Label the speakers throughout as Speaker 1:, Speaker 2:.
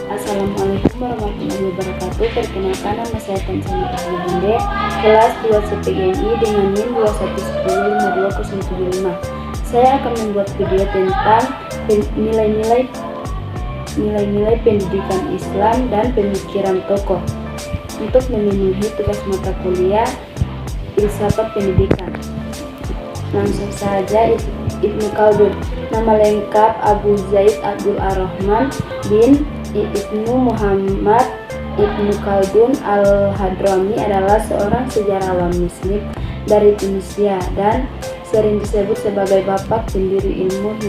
Speaker 1: Assalamualaikum warahmatullahi wabarakatuh. Perkenalkan, nama saya Tansani Bunda, kelas 2 CPGMI dengan NIM 21105275. Saya akan membuat video tentang nilai-nilai pendidikan Islam dan pemikiran tokoh untuk memenuhi tugas mata kuliah filsafat pendidikan. Langsung saja, Ibnu Khaldun. Nama lengkap Abu Zaid Abdul Ar-Rahman bin Ibnu Muhammad Ibnu Khaldun Al-Hadrami adalah seorang sejarawan Muslim dari Tunisia dan sering disebut sebagai bapak pendiri ilmu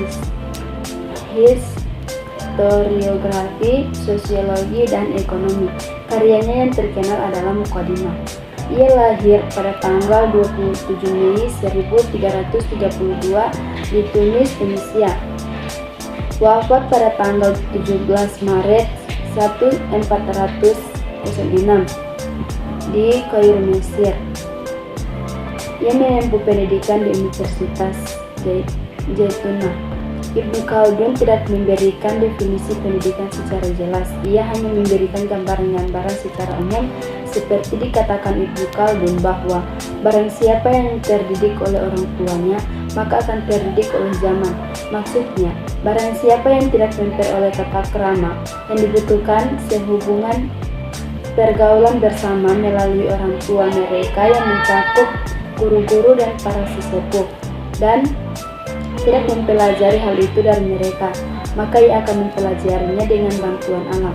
Speaker 1: historiografi, sosiologi, dan ekonomi. Karyanya yang terkenal adalah Muqaddimah. Ia lahir pada tanggal 27 Mei 1332 di Tunis, Tunisia. Wafat pada tanggal 17 Maret 1406 di Kairo, Mesir. Ia menempuh pendidikan di Universitas Zaytuna. Ibnu Khaldun tidak memberikan definisi pendidikan secara jelas. Ia hanya memberikan gambaran-gambaran secara umum, seperti dikatakan Ibnu Khaldun bahwa barang siapa yang terdidik oleh orang tuanya, maka akan terdidik oleh zaman. Maksudnya, barang siapa yang tidak memperoleh tata krama yang dibutuhkan sehubungan pergaulan bersama melalui orang tua mereka yang mencakup guru-guru dan para sesepuh, dan tidak mempelajari hal itu dari mereka, maka ia akan mempelajarinya dengan bantuan alam.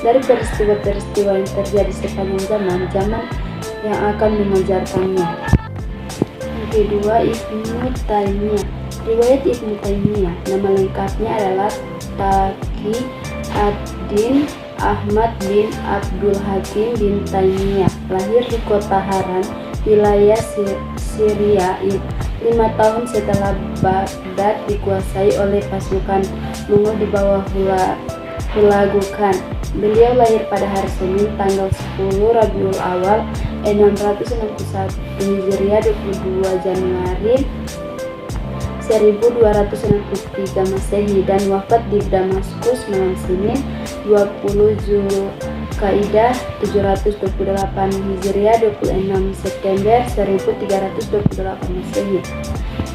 Speaker 1: Dari peristiwa-peristiwa yang terjadi sepanjang zaman yang akan mengajarkannya. Yang kedua, Ibnu Taimiyah. Riwayat Ibnu Taimiyah, nama lengkapnya adalah Taqi ad-Din Ahmad bin Abdul Hakim bin Taimiyah. Lahir di kota Haran, wilayah Syria, 5 tahun setelah Baghdad dikuasai oleh pasukan Mongol di bawah Hulagu Khan. Beliau lahir pada hari Senin tanggal 10 Rabiul Awal 661 Hijriah 22 Januari 1263 Masehi dan wafat di Damaskus malam Senin 20 Zulkaidah 728 Hijriah 26 September 1328 Masehi.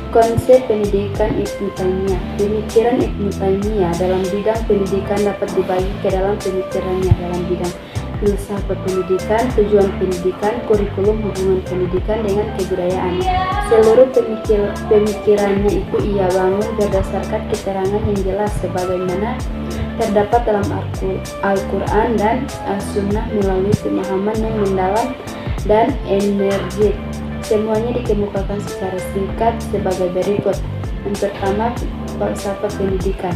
Speaker 1: Konsep pendidikan Ibnu Taimiyah. Pemikiran Ibnu Taimiyah dalam bidang pendidikan dapat dibagi ke dalam pemikirannya dalam bidang filsafat pendidikan, tujuan pendidikan, kurikulum, hubungan pendidikan dengan kebudayaan. Seluruh pemikirannya itu ia bangun berdasarkan keterangan yang jelas sebagaimana terdapat dalam Al-Quran dan As-Sunnah melalui pemahaman yang mendalam dan energik. Semuanya dikemukakan secara singkat sebagai berikut. Yang pertama, filsafat pendidikan.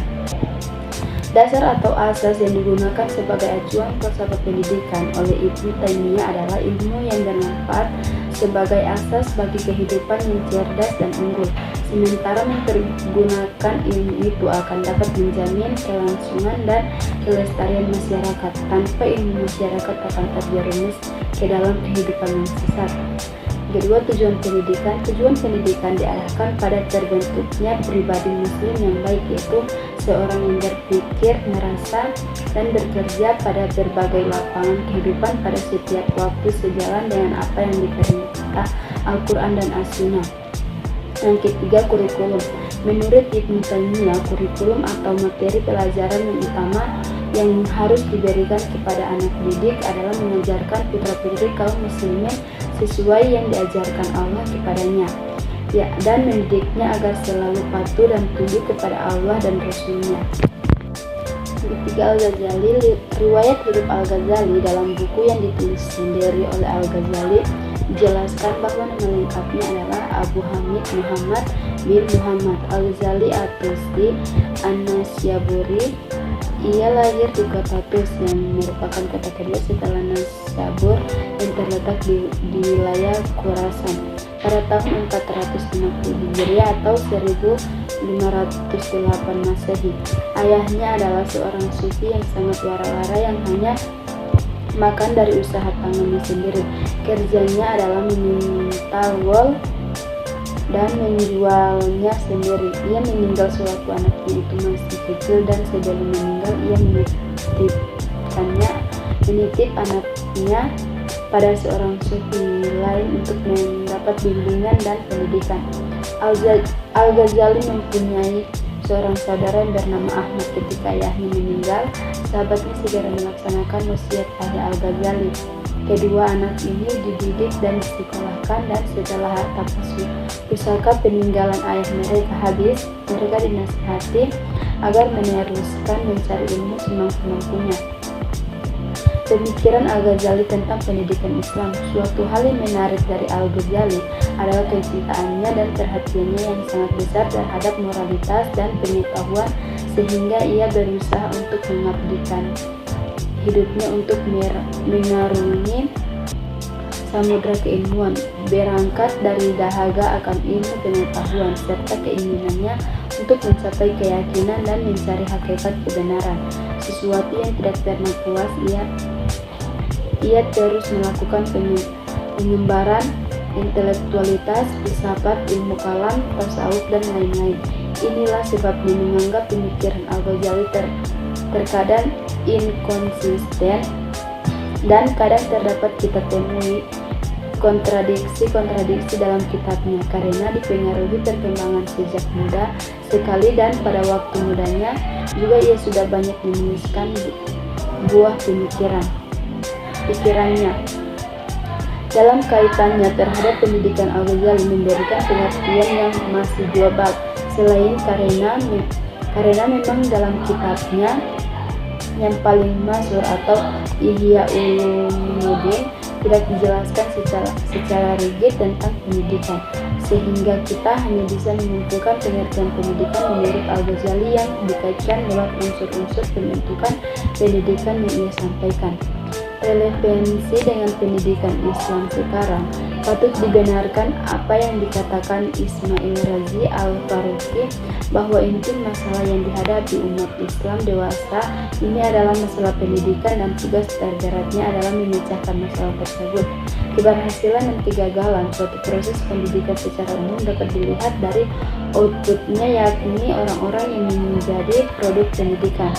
Speaker 1: Dasar atau asas yang digunakan sebagai acuan filsafat pendidikan oleh Ibnu Taimiyah adalah ilmu yang bermanfaat sebagai asas bagi kehidupan yang cerdas dan unggul. Sementara mempergunakan ilmu itu akan dapat menjamin kelangsungan dan kelestarian masyarakat. Tanpa ilmu, masyarakat akan terjerumus ke dalam kehidupan yang sesat. Kedua, tujuan pendidikan. Tujuan pendidikan diarahkan pada terbentuknya pribadi muslim yang baik, yaitu seorang yang berpikir, merasa, dan bekerja pada berbagai lapangan kehidupan pada setiap waktu sejalan dengan apa yang diperintah Al-Quran dan As-Sunnah. Yang ketiga, kurikulum. Menurut Ibnu Taimiyah, kurikulum atau materi pelajaran yang utama yang harus diberikan kepada anak didik adalah mengajarkan putra-putri kaum muslimin sesuai yang diajarkan Allah kepadanya, dan mendidiknya agar selalu patuh dan tunduk kepada Allah dan Rasul-Nya. Ketiga, Al-Ghazali. Riwayat hidup Al-Ghazali dalam buku yang ditulis sendiri oleh Al-Ghazali dijelaskan bahwa nama lengkapnya adalah Abu Hamid Muhammad bin Muhammad Al-Ghazali At-Tusi An-Nasyaburi. Ia lahir di kota Tus yang merupakan kota kedua setelah Naisabur yang terletak di wilayah Khurasan pada tahun 450 Hijriah atau 1508 Masehi. Ayahnya adalah seorang sufi yang sangat wara-wara yang hanya makan dari usaha tangannya sendiri. Kerjanya adalah meminta wol dan menjualnya sendiri. Ia meninggal sewaktu anaknya itu masih kecil, dan sebelum meninggal ia kebaikannya menitip anaknya pada seorang sufi lain untuk mendapat bimbingan dan pendidikan. Al-Ghazali mempunyai seorang saudara yang bernama Ahmad. Ketika ayahnya meninggal, sahabatnya segera melaksanakan wasiat ayah Al-Ghazali. Kedua anak ini dididik dan disekolahkan, dan setelah harta pusaka peninggalan ayah mereka habis, mereka dinasihati agar meneruskan mencari ilmu semampu-mampunya. Pemikiran Al-Ghazali tentang pendidikan Islam. Suatu hal yang menarik dari Al-Ghazali adalah kecintaannya dan perhatiannya yang sangat besar terhadap moralitas dan pengetahuan, sehingga ia berusaha untuk mengabdikan hidupnya untuk mengarungi samudra keilmuan, berangkat dari dahaga akan ilmu pengetahuan, serta keinginannya untuk mencapai keyakinan dan mencari hakikat kebenaran, sesuatu yang tidak pernah puas. Ia terus melakukan pengembaraan intelektualitas, filsafat, ilmu kalam, tasawuf, dan lain-lain. Inilah sebabnya menganggap pemikiran Al-Ghazali terkadang inkonsisten dan kadang terdapat kita temui kontradiksi dalam kitabnya, karena dipengaruhi perkembangan sejak muda sekali, dan pada waktu mudanya juga ia sudah banyak menuliskan buah pikirannya. Dalam kaitannya terhadap pendidikan, Al-Ghazali memberikan pengertian yang masih global, selain karena memang dalam kitabnya yang paling masyhur atau Ihya Ulumuddin tidak dijelaskan secara rigid tentang pendidikan, sehingga kita hanya bisa mengumpulkan pengertian pendidikan menurut Al-Ghazali yang dikaitkan lewat unsur-unsur pembentukan pendidikan yang ia sampaikan. Relevansi dengan pendidikan Islam sekarang, patut dibenarkan apa yang dikatakan Ismail Razi Al-Faruqi, bahwa inti masalah yang dihadapi umat Islam dewasa ini adalah masalah pendidikan, dan tugas terberatnya adalah memecahkan masalah tersebut. Keberhasilan dan kegagalan suatu proses pendidikan secara umum dapat dilihat dari outputnya, yakni orang-orang yang menjadi produk pendidikan.